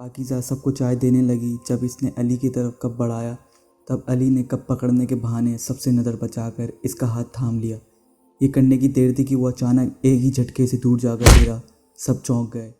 पाकीज़ा सबको चाय देने लगी। जब इसने अली की तरफ कप बढ़ाया तब अली ने कप पकड़ने के बहाने सबसे नज़र बचाकर इसका हाथ थाम लिया। ये करने की देर थी कि वो अचानक एक ही झटके से दूर जाकर गिरा। सब चौंक गए।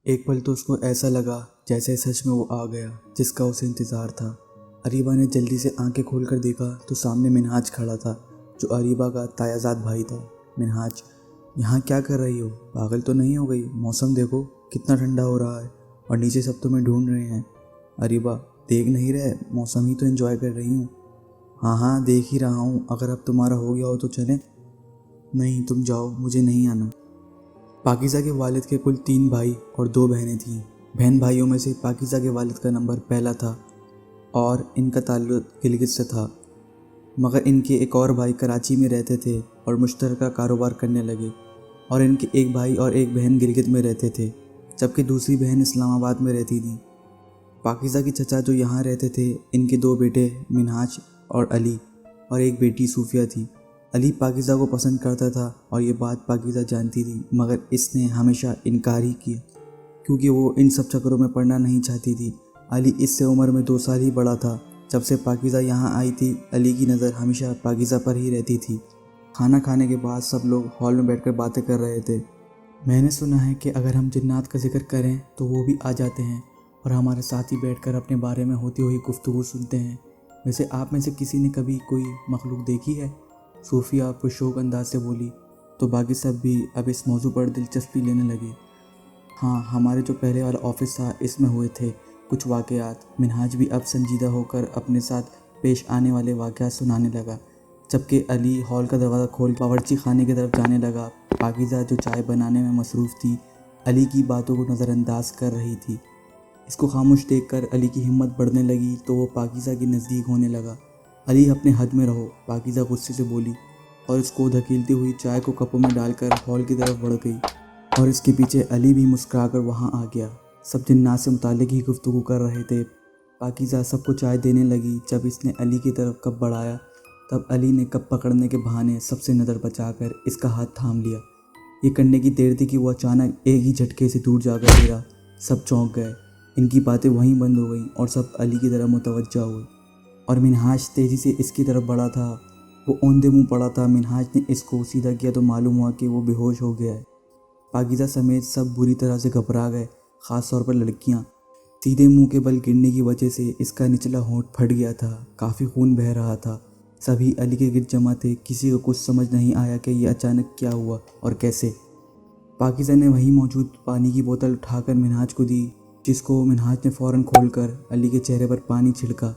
एक पल तो उसको ऐसा लगा जैसे सच में वो आ गया जिसका उसे इंतज़ार था। अरीबा ने जल्दी से आंखें खोलकर देखा तो सामने मिनहाज खड़ा था, जो अरीबा का तायाजाद भाई था। मिनहाज, यहाँ क्या कर रही हो? पागल तो नहीं हो गई? मौसम देखो कितना ठंडा हो रहा है और नीचे सब तुम्हें ढूंढ रहे हैं। अरीबा, देख नहीं रहे? मौसम ही तो एंजॉय कर रही हूँ। हाँ हाँ, देख ही रहा हूँ। अगर अब तुम्हारा हो गया हो तो चलें। नहीं, तुम जाओ, मुझे नहीं आना। पाकीज़ा के वालिद के कुल 3 भाई और 2 बहनें थीं। बहन भाइयों में से पाकीज़ा के वालिद का नंबर पहला था और इनका ताल्लुक़ गिलगित से था, मगर इनके एक और भाई कराची में रहते थे और मुश्तरका कारोबार करने लगे, और इनके एक भाई और एक बहन गिलगित में रहते थे, जबकि दूसरी बहन इस्लामाबाद में रहती थी। पाकीज़ा के चचा जो यहाँ रहते थे, इनके 2 बेटे मिनहाज और अली और एक बेटी सूफिया थी। अली पाकीज़ा को पसंद करता था और ये बात पाकीज़ा जानती थी, मगर इसने हमेशा इनकार ही किया क्योंकि वो इन सब चक्करों में पड़ना नहीं चाहती थी। अली इससे उम्र में 2 साल ही बड़ा था। जब से पाकीज़ा यहाँ आई थी, अली की नज़र हमेशा पाकीज़ा पर ही रहती थी। खाना खाने के बाद सब लोग हॉल में बैठकर बातें कर रहे थे। मैंने सुना है कि अगर हम जिन्नात का जिक्र करें तो वो भी आ जाते हैं और हमारे साथ ही बैठकर अपने बारे में होती हुई गुफ्तगू सुनते हैं। वैसे आप में से किसी ने कभी कोई मखलूक देखी है? सूफिया पुरशौक अंदाज से बोली। तो बाकी सब भी अब इस मौजू पर दिलचस्पी लेने लगे। हाँ, हमारे जो पहले वाला ऑफिस था, इसमें हुए थे कुछ वाक़यात। मिनहाज भी अब संजीदा होकर अपने साथ पेश आने वाले वाक़यात सुनाने लगा, जबकि अली हॉल का दरवाज़ा खोल बावर्ची खाने की तरफ जाने लगा। पाकीज़ा जो चाय बनाने में मसरूफ़ थी, अली की बातों को नज़रअंदाज कर रही थी। इसको खामोश देखकर अली की हिम्मत बढ़ने लगी तो वो पाकीज़ा के नज़दीक होने लगा। अली, अपने हद में रहो, पाकीज़ा गुस्से से बोली और उसको धकेलती हुई चाय को कपों में डालकर हॉल की तरफ बढ़ गई, और इसके पीछे अली भी मुस्कुराकर वहाँ आ गया। सब जिन्नात से मुताल्लिक़ ही गुफ्तगू कर रहे थे। पाकीज़ा सबको चाय देने लगी। जब इसने अली की तरफ कप बढ़ाया तब अली ने कप पकड़ने के बहाने सबसे नज़र बचाकर इसका हाथ थाम लिया। ये करने की देर थी कि वो अचानक एक ही झटके से दूर जाकर गिरा। सब चौंक गए। इनकी बातें वहीं बंद हो गईं और सब अली की तरफ मुतवज्जा हुए, और मिनहाज तेज़ी से इसकी तरफ बढ़ा था। वो औंधे मुंह पड़ा था। मिनहाज ने इसको सीधा किया तो मालूम हुआ कि वो बेहोश हो गया है। पाकीज़ा समेत सब बुरी तरह से घबरा गए, ख़ास तौर पर लड़कियां। सीधे मुंह के बल गिरने की वजह से इसका निचला होंठ फट गया था। काफ़ी खून बह रहा था। सभी अली के गिर्द जमा थे। किसी को कुछ समझ नहीं आया कि ये अचानक क्या हुआ और कैसे। पाकीज़ा ने वहीं मौजूद पानी की बोतल उठाकर मिनहाज को दी, जिसको मिनहाज ने फ़ौरन खोलकर अली के चेहरे पर पानी छिड़का,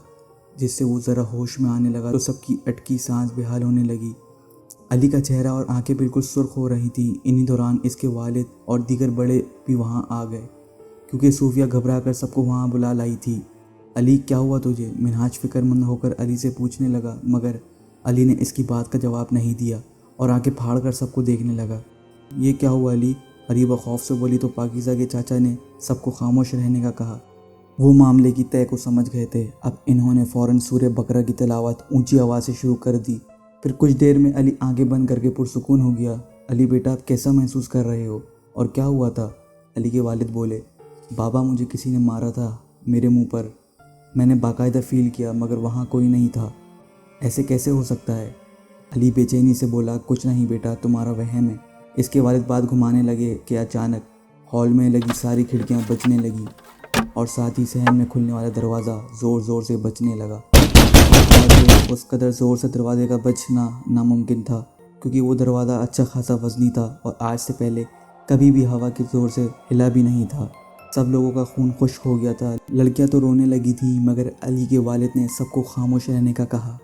जिससे वो ज़रा होश में आने लगा तो सबकी अटकी सांस बेहाल होने लगी। अली का चेहरा और आंखें बिल्कुल सुर्ख हो रही थीं। इन्हीं दौरान इसके वालिद और दीगर बड़े भी वहाँ आ गए, क्योंकि सूफिया घबरा कर सबको वहाँ बुला लाई थी। अली, क्या हुआ तुझे? मिनहाज फ़िक्रमंद होकर अली से पूछने लगा, मगर अली ने इसकी बात का जवाब नहीं दिया और आंखें फाड़ कर सबको देखने लगा। ये क्या हुआ अली? अरीबा खौफ से बोली तो पाकीज़ा के चाचा ने सबको खामोश रहने का कहा। वो मामले की तय को समझ गए थे। अब इन्होंने फ़ौरन सूरह बकरा की तिलावत ऊंची आवाज़ से शुरू कर दी। फिर कुछ देर में अली आंखें बंद करके पुरसुकून हो गया। अली बेटा, आप कैसा महसूस कर रहे हो और क्या हुआ था? अली के वालिद बोले, बाबा, मुझे किसी ने मारा था मेरे मुंह पर। मैंने बाकायदा फ़ील किया, मगर वहाँ कोई नहीं था। ऐसे कैसे हो सकता है? अली बेचैनी से बोला, कुछ नहीं बेटा, तुम्हारा वहम है। इसके वालिद बात घुमाने लगे कि अचानक हॉल में लगी सारी खिड़कियाँ बजने लगी और साथ ही सहन में खुलने वाला दरवाज़ा ज़ोर ज़ोर से बजने लगा। और उस कदर ज़ोर से दरवाजे का बजना नामुमकिन था, क्योंकि वो दरवाज़ा अच्छा खासा वज़नी था और आज से पहले कभी भी हवा के ज़ोर से हिला भी नहीं था। सब लोगों का खून खुश्क हो गया था। लड़कियां तो रोने लगी थी, मगर अली के वालिद ने सबको खामोश रहने का कहा।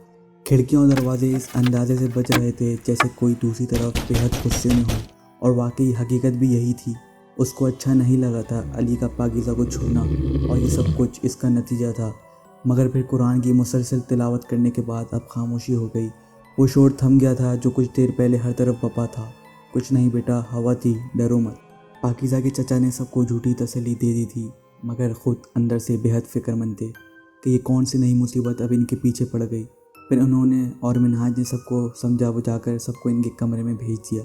खिड़कियाँ और दरवाजे इस अंदाजे से बज रहे थे जैसे कोई दूसरी तरफ बेहद गुस्से में हो, और वाकई हकीकत भी यही थी। उसको अच्छा नहीं लगा था अली का पाकीज़ा को छोड़ना, और ये सब कुछ इसका नतीजा था। मगर फिर कुरान की मुसलसल तिलावत करने के बाद अब खामोशी हो गई। वो शोर थम गया था जो कुछ देर पहले हर तरफ बपा था। कुछ नहीं बेटा, हवा थी, डरो मत। پاکیزہ کے چچا نے سب کو جھوٹی تسلی دے دی تھی، مگر خود اندر سے بے حد فکر مند تھے کہ یہ کون سی نئی مصیبت اب ان کے پیچھے پڑ گئی۔ پھر انہوں نے اور منہاج نے سب کو سمجھا بجھا کر سب کو ان کے کمرے میں بھیج دیا۔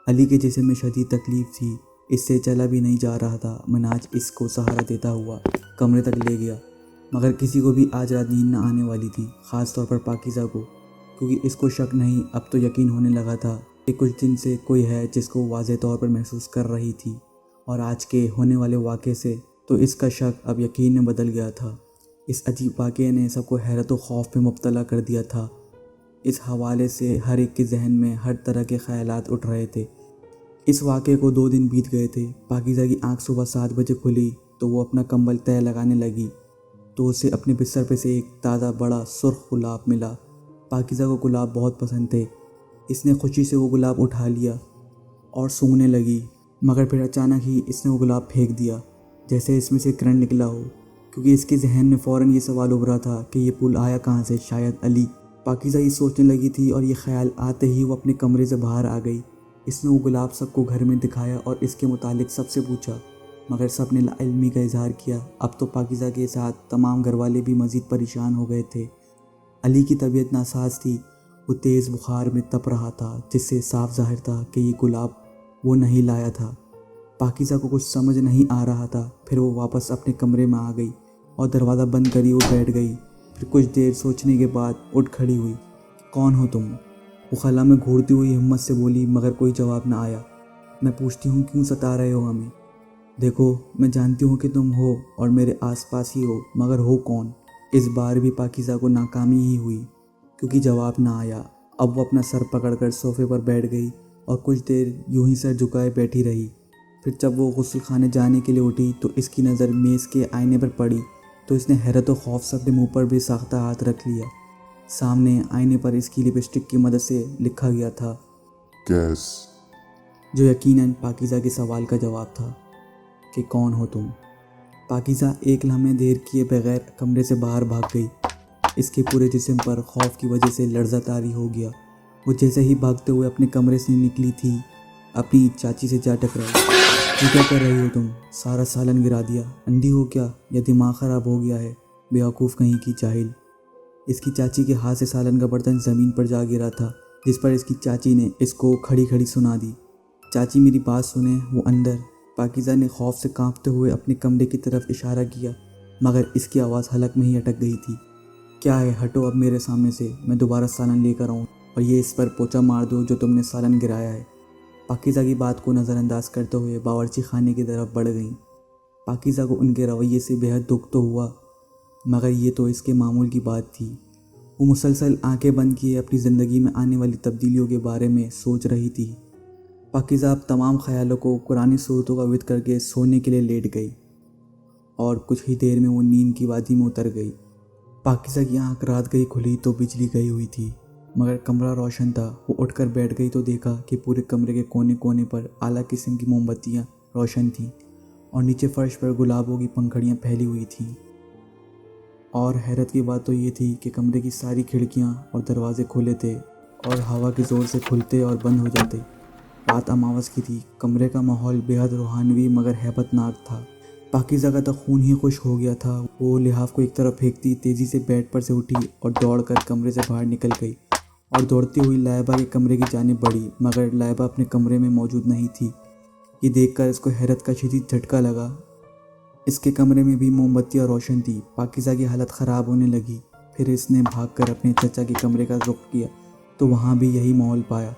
علی کے جسم میں شدید تکلیف تھی، اس سے چلا بھی نہیں جا رہا تھا۔ منہاج اس کو سہارا دیتا ہوا کمرے تک لے گیا، مگر کسی کو بھی آج رات نیند نہ آنے والی تھی، خاص طور پر پاکیزہ کو، کیونکہ اس کو شک نہیں، اب تو یقین ہونے لگا تھا کہ کچھ دن سے کوئی ہے جس کو واضح طور پر محسوس کر رہی تھی، اور آج کے ہونے والے واقعے سے تو اس کا شک اب یقین میں بدل گیا تھا۔ اس عجیب واقعے نے سب کو حیرت و خوف میں مبتلا کر دیا تھا۔ اس حوالے سے ہر ایک کے ذہن میں ہر طرح کے خیالات اٹھ رہے تھے۔ اس واقعے کو 2 دن بیت گئے تھے۔ پاکیزہ کی آنکھ صبح 7 بجے کھلی تو وہ اپنا کمبل تہہ لگانے لگی تو اسے اپنے بستر پہ سے ایک تازہ بڑا سرخ گلاب ملا۔ پاکیزہ کو گلاب بہت پسند تھے۔ اس نے خوشی سے وہ گلاب اٹھا لیا اور سونگھنے لگی، مگر پھر اچانک ہی اس نے وہ گلاب پھینک دیا جیسے اس میں سے کرنٹ نکلا ہو، کیونکہ اس کے ذہن میں فوراً یہ سوال ابھرا تھا کہ یہ پھول آیا کہاں سے، شاید علی۔ پاکیزہ یہ سوچنے لگی تھی اور یہ خیال آتے ہی وہ اپنے کمرے سے باہر آ گئی۔ اس نے وہ گلاب سب کو گھر میں دکھایا اور اس کے متعلق سب سے پوچھا، مگر سب نے لا علمی کا اظہار کیا۔ اب تو پاکیزہ کے ساتھ تمام گھر والے بھی مزید پریشان ہو گئے تھے۔ علی کی طبیعت ناساز تھی، وہ تیز بخار میں تپ رہا تھا، جس سے صاف ظاہر تھا کہ یہ گلاب وہ نہیں لایا تھا۔ پاکیزہ کو کچھ سمجھ نہیں آ رہا تھا۔ پھر وہ واپس اپنے کمرے میں آ گئی اور دروازہ بند کری وہ بیٹھ گئی۔ پھر کچھ دیر سوچنے کے بعد اٹھ کھڑی ہوئی۔ کون ہو تم؟ وہ خلا میں گھورتی ہوئی ہمت سے بولی، مگر کوئی جواب نہ آیا۔ میں پوچھتی ہوں کیوں ستا رہے ہو ہمیں؟ دیکھو، میں جانتی ہوں کہ تم ہو اور میرے آس پاس ہی ہو، مگر ہو کون؟ اس بار بھی پاکیزہ کو ناکامی ہی ہوئی، کیونکہ جواب نہ آیا۔ اب وہ اپنا سر پکڑ کر صوفے پر بیٹھ گئی اور کچھ دیر یوں ہی سر جھکائے بیٹھی رہی۔ پھر جب وہ غسل خانے جانے کے لیے اٹھی تو اس کی نظر میز کے آئینے پر پڑی تو اس نے حیرت و خوف سے اپنے منہ پر بھی ساختہ ہاتھ رکھ لیا۔ سامنے آئینے پر اس کی لپسٹک کی مدد سے لکھا گیا تھا کیس، جو یقیناً پاکیزہ کے سوال کا جواب تھا کہ کون ہو تم؟ پاکیزہ ایک لمحے دیر کیے بغیر کمرے سے باہر بھاگ گئی۔ اس کے پورے جسم پر خوف کی وجہ سے لرزہ طاری ہو گیا۔ وہ جیسے ہی بھاگتے ہوئے اپنے کمرے سے نکلی تھی، اپنی چاچی سے جا ٹکرائی۔ یہ کیا کر رہی ہو تم؟ سارا سالن گرا دیا، اندھی ہو کیا یا دماغ خراب ہو گیا ہے؟ بیوقوف کہیں کی جاہل۔ اس کی چاچی کے ہاتھ سے سالن کا برتن زمین پر جا گرا تھا، جس پر اس کی چاچی نے اس کو کھڑی کھڑی سنا دی، چاچی میری بات سنیں، وہ اندر۔ پاکیزہ نے خوف سے کانپتے ہوئے اپنے کمرے کی طرف اشارہ کیا، مگر اس کی آواز حلق میں ہی اٹک گئی تھی۔ کیا ہے، ہٹو اب میرے سامنے سے، میں دوبارہ سالن لے کر آؤں اور یہ اس پر پوچھا مار دو جو تم نے سالن گرایا ہے۔ پاکیزہ کی بات کو نظر انداز کرتے ہوئے باورچی خانے کی طرف بڑھ گئیں۔ پاکیزہ کو ان کے رویے سے بے حد دکھ تو ہوا، مگر یہ تو اس کے معمول کی بات تھی۔ وہ مسلسل آنکھیں بند کیے اپنی زندگی میں آنے والی تبدیلیوں کے بارے میں سوچ رہی تھی۔ پاکیزہ اب تمام خیالوں کو قرآنی صورتوں کا ود کر کے سونے کے لیے لیٹ گئی اور کچھ ہی دیر میں وہ نیند کی وادی میں اتر گئی۔ پاکیزہ کی آنکھ رات گئی کھلی تو بجلی گئی ہوئی تھی، مگر کمرہ روشن تھا۔ وہ اٹھ کر بیٹھ گئی تو دیکھا کہ پورے کمرے کے کونے کونے پر اعلیٰ قسم کی موم بتیاں روشن تھیں اور نیچے فرش پر گلابوں کی پنکھڑیاں پھیلی ہوئی تھیں۔ اور حیرت کی بات تو یہ تھی کہ کمرے کی ساری کھڑکیاں اور دروازے کھلے تھے اور ہوا کے زور سے کھلتے اور بند ہو جاتے۔ رات اماوس کی تھی۔ کمرے کا ماحول بے حد روحانوی مگر ہیبت ناک تھا۔ پاکیزہ کا تو خون ہی خشک ہو گیا تھا۔ وہ لحاف کو ایک طرف پھینکتی تیزی سے بیڈ پر سے اٹھی اور دوڑ کر کمرے سے باہر نکل گئی اور دوڑتی ہوئی لائبہ کے کمرے کی جانب بڑھی، مگر لائبہ اپنے کمرے میں موجود نہیں تھی۔ یہ دیکھ کر اس کو حیرت کا شدید جھٹکا لگا۔ اس کے کمرے میں بھی موم بتیاں روشن تھیں۔ پاکیزہ کی حالت خراب ہونے لگی۔ پھر اس نے بھاگ کر اپنے چچا کے کمرے کا رخ کیا تو وہاں بھی یہی ماحول پایا۔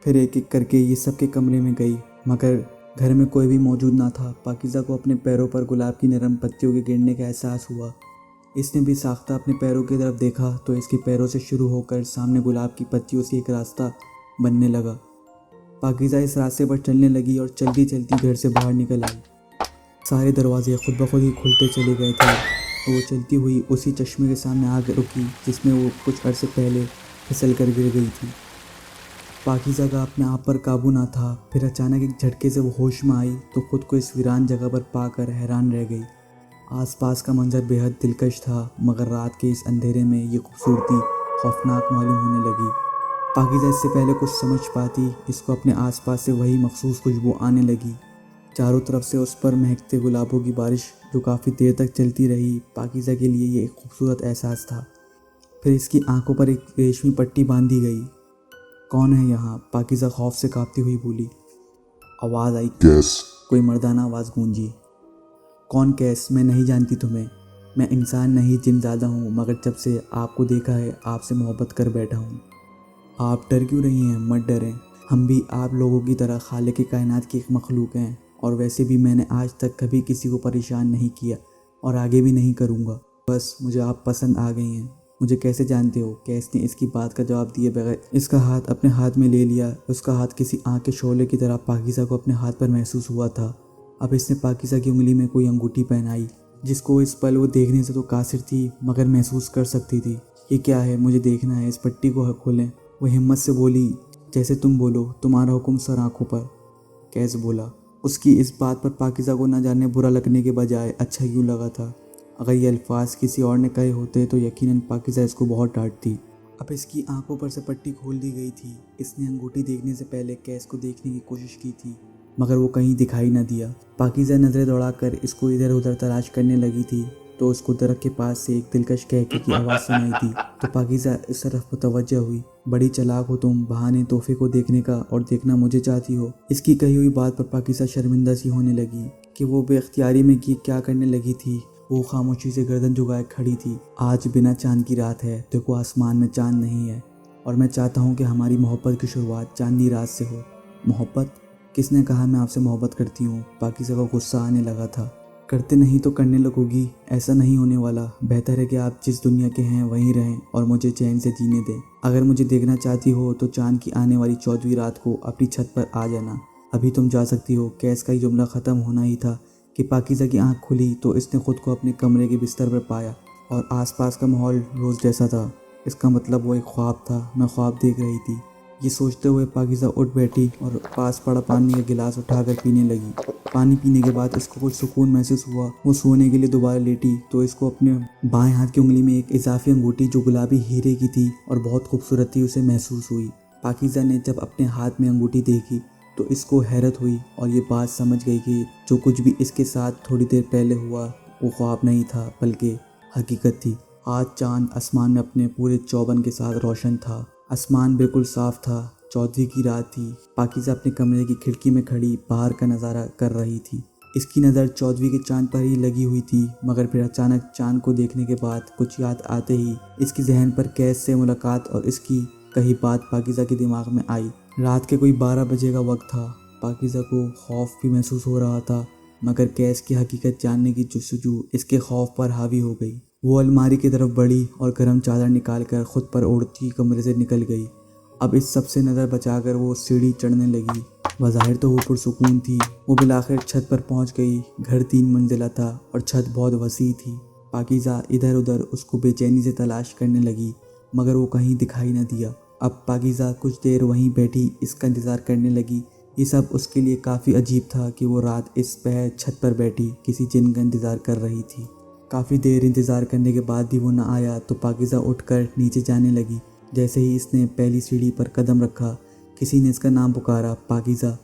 پھر ایک ایک کر کے یہ سب کے کمرے میں گئی، مگر گھر میں کوئی بھی موجود نہ تھا۔ پاکیزہ کو اپنے پیروں پر گلاب کی نرم پتیوں کے گرنے کا احساس ہوا۔ اس نے بھی ساختہ اپنے پیروں کی طرف دیکھا تو اس کے پیروں سے شروع ہو کر سامنے گلاب کی پتیوں سے ایک راستہ بننے لگا۔ پاکیزہ اس راستے پر چلنے لگی اور چلتی چلتی گھر سے باہر نکل آئی۔ سارے دروازے خود بخود ہی کھلتے چلے گئے تھے اور وہ چلتی ہوئی اسی چشمے کے سامنے آ رکی جس میں وہ کچھ عرصے پہلے پھسل کر گر گئی تھی۔ پاکیزہ کا اپنے آپ پر قابو نہ تھا۔ پھر اچانک ایک جھٹکے سے وہ ہوش میں آئی تو خود کو اس ویران جگہ پر پا کر حیران رہ گئی۔ آس پاس کا منظر بے حد دلکش تھا، مگر رات کے اس اندھیرے میں یہ خوبصورتی خوفناک معلوم ہونے لگی۔ پاکیزہ اس سے پہلے کچھ سمجھ پاتی، اس کو اپنے آس پاس سے وہی مخصوص خوشبو آنے لگی चारों तरफ से उस पर महकते गुलाबों की बारिश जो काफ़ी देर तक चलती रही, पाकीज़ा के लिए ये एक खूबसूरत एहसास था। फिर इसकी आंखों पर एक रेशमी पट्टी बांधी गई। कौन है यहाँ? पाकीज़ा खौफ से कांपती हुई बोली। आवाज़ आई, कैस। कोई मर्दाना आवाज़ गूंजी। कौन कैस? मैं नहीं जानती तुम्हें। मैं इंसान नहीं जिनज़ादा हूँ, मगर जब से आपको देखा है आपसे मोहब्बत कर बैठा हूँ। आप डर क्यों रही हैं? मत डरें, हम भी आप लोगों की तरह खालिक कायनात की एक मखलूक हैं, और वैसे भी मैंने आज तक कभी किसी को परेशान नहीं किया और आगे भी नहीं करूँगा। बस मुझे आप पसंद आ गई हैं। मुझे कैसे जानते हो? कैस ने इसकी बात का जवाब दिए बगैर इसका हाथ अपने हाथ में ले लिया। उसका हाथ किसी आँख के शोले की तरह पाकीज़ा को अपने हाथ पर महसूस हुआ था। अब इसने पाकीज़ा की उंगली में कोई अंगूठी पहनाई, जिसको इस पल वो देखने से तो कासिर थी मगर महसूस कर सकती थी। ये क्या है? मुझे देखना है, इस पट्टी को खोलें। वो हिम्मत से बोली, जैसे तुम बोलो, तुम्हारा हुक्म सर आँखों पर। कैस बोला। उसकी इस बात पर पाकीज़ा को न जाने बुरा लगने के बजाय अच्छा क्यों लगा था। अगर ये अल्फाज किसी और ने कहे होते तो यकीनन पाकीज़ा इसको बहुत डांटती। अब इसकी आंखों पर से पट्टी खोल दी गई थी। इसने अंगूठी देखने से पहले कैस को देखने की कोशिश की थी, मगर वो कहीं दिखाई न दिया। पाकीज़ा नज़रें दौड़ाकर इसको इधर उधर तलाश करने लगी थी तो उसको दरख्त के पास से एक दिलकश कहके की आवाज़ सुनाई दी। तो पाकीज़ा इस तरफ मुतवज्जह हुई। बड़ी चालाक हो तुम, बहाने तोहफे को देखने का, और देखना मुझे चाहती हो। इसकी कही हुई बात पर पाकीज़ा शर्मिंदा सी होने लगी कि वो बेख्तियारी में कि क्या करने लगी थी। वो खामोशी से गर्दन झुकाए खड़ी थी। आज बिना चांद की रात है, देखो आसमान में चांद नहीं है, और मैं चाहता हूँ कि हमारी मोहब्बत की शुरुआत चांदनी रात से हो। मोहब्बत? किसने कहा मैं आपसे मोहब्बत करती हूँ? पाकीज़ा को गुस्सा आने लगा था। करते नहीं तो करने लगोगी, ऐसा नहीं होने वाला। बेहतर है कि आप जिस दुनिया के हैं वहीं रहें और मुझे चैन से जीने दें। अगर मुझे देखना चाहती हो तो चांद की आने वाली 14वीं रात को अपनी छत पर आ जाना। अभी तुम जा सकती हो। कैस का ये जुमला ख़त्म होना ही था कि पाकीज़ा की आंख खुली तो इसने खुद को अपने कमरे के बिस्तर पर पाया, और आसपास का माहौल रोज़ जैसा था। इसका मतलब वो एक ख्वाब था, मैं ख्वाब देख रही थी। ये सोचते हुए पाकीज़ा उठ बैठी और पास पड़ा पानी का गिलास उठाकर पीने लगी। पानी पीने के बाद इसको कुछ सुकून महसूस हुआ। वो सोने के लिए दोबारा लेटी तो इसको अपने बाएं हाथ की उंगली में एक इजाफी अंगूठी जो गुलाबी हीरे की थी और बहुत खूबसूरत थी उसे महसूस हुई। पाकीज़ा ने जब अपने हाथ में अंगूठी देखी तो इसको हैरत हुई और ये बात समझ गई कि जो कुछ भी इसके साथ थोड़ी देर पहले हुआ वो ख्वाब नहीं था बल्कि हकीकत थी। आज चांद आसमान में अपने पूरे चौबन के साथ रोशन था। आसमान बिल्कुल साफ था। 14वीं की रात थी। पाकीज़ा अपने कमरे की खिड़की में खड़ी बाहर का नज़ारा कर रही थी। इसकी नज़र 14वीं के चांद पर ही लगी हुई थी, मगर फिर अचानक चांद को देखने के बाद कुछ याद आते ही इसकी जहन पर कैस से मुलाकात और इसकी कही बात पाकीज़ा के दिमाग में आई। रात के कोई 12 बजे का वक्त था। पाकीज़ा को खौफ भी महसूस हो रहा था, मगर कैस की हकीकत जानने की जुस्तजू इसके खौफ पर हावी हो गई। वो अलमारी की तरफ बढ़ी और गर्म चादर निकालकर खुद पर ओढ़ती कमरे से निकल गई। अब इस सब से नज़र बचाकर वो सीढ़ी चढ़ने लगी। बज़ाहिर तो वो पुरसुकून थी। वो बिलाखिर छत पर पहुंच गई। घर 3 मंजिला था और छत बहुत वसी थी। पाकीज़ा इधर उधर उसको बेचैनी से तलाश करने लगी, मगर वो कहीं दिखाई न दिया। अब पाकीज़ा कुछ देर वहीं बैठी इसका इंतज़ार करने लगी। ये सब उसके लिए काफ़ी अजीब था कि वो रात इस पह छत पर बैठी किसी जिन का इंतज़ार कर रही थी। काफ़ी देर इंतज़ार करने के बाद भी वो न आया तो पाकीज़ा उठकर नीचे जाने लगी। जैसे ही इसने पहली सीढ़ी पर कदम रखा, किसी ने इसका नाम पुकारा, पाकीज़ा।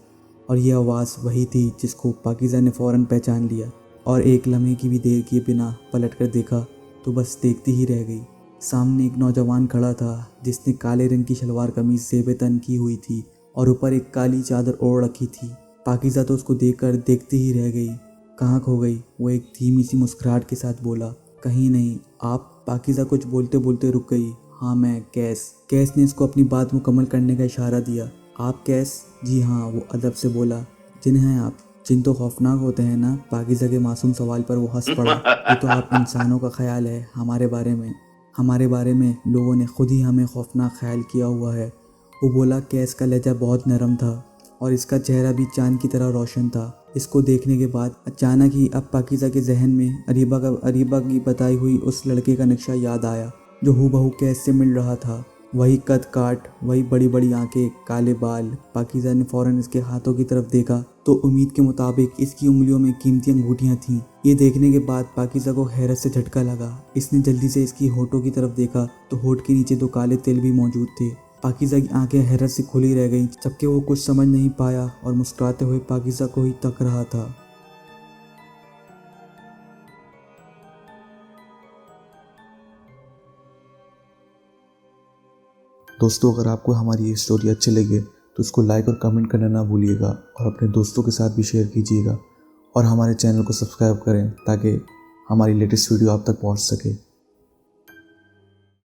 और ये आवाज़ वही थी जिसको पाकीज़ा ने फ़ौरन पहचान लिया, और एक लम्हे की भी देर किए बिना पलट कर देखा तो बस देखती ही रह गई। सामने एक नौजवान खड़ा था जिसने काले रंग की शलवार कमीज़ ज़ेब तन की हुई थी और ऊपर एक काली चादर ओढ़ रखी थी। पाकीज़ा तो उसको देखकर देखती ही रह गई। कहाँ खो गई? वो एक धीमी सी मुस्कुराहट के साथ बोला। कहीं नहीं। आप? पाकीज़ा कुछ बोलते बोलते रुक गई। हाँ मैं कैस। कैस ने इसको अपनी बात मुकम्मल करने का इशारा दिया। आप कैस? जी हाँ, वो अदब से बोला। जिन हैं आप? जिन तो खौफनाक होते हैं ना? पाकीज़ा के मासूम सवाल पर वो हंस पड़ा। ये तो आप इंसानों का ख्याल है, हमारे बारे में लोगों ने खुद ही हमें खौफनाक ख्याल किया हुआ है। वो बोला। कैस का लहजा बहुत नरम था और इसका चेहरा भी चांद की तरह रोशन था। इसको देखने के बाद अचानक ही अब पाकीज़ा के जहन में अरीबा की बताई हुई उस लड़के का नक्शा याद आया जो हूबहू कैस से मिल रहा था। वही कद काट, वही बड़ी बड़ी आंखें, काले बाल। पाकीज़ा ने फ़ौरन इसके हाथों की तरफ देखा तो उम्मीद के मुताबिक इसकी उंगलियों में कीमती अंगूठियां थीं। ये देखने के बाद पाकीज़ा को हैरत से झटका लगा। इसने जल्दी से इसकी होठों की तरफ देखा तो होठ के नीचे 2 काले तिल भी मौजूद थे। پاکیزہ کی آنکھیں حیرت سے کھلی رہ گئیں جبکہ وہ کچھ سمجھ نہیں پایا اور مسکراتے ہوئے پاکیزہ کو ہی تک رہا تھا۔ دوستو، اگر آپ کو ہماری یہ اسٹوری اچھی لگے تو اس کو لائک اور کمنٹ کرنا نہ بھولیے گا اور اپنے دوستوں کے ساتھ بھی شیئر کیجیے گا اور ہمارے چینل کو سبسکرائب کریں تاکہ ہماری لیٹسٹ ویڈیو آپ تک پہنچ سکے۔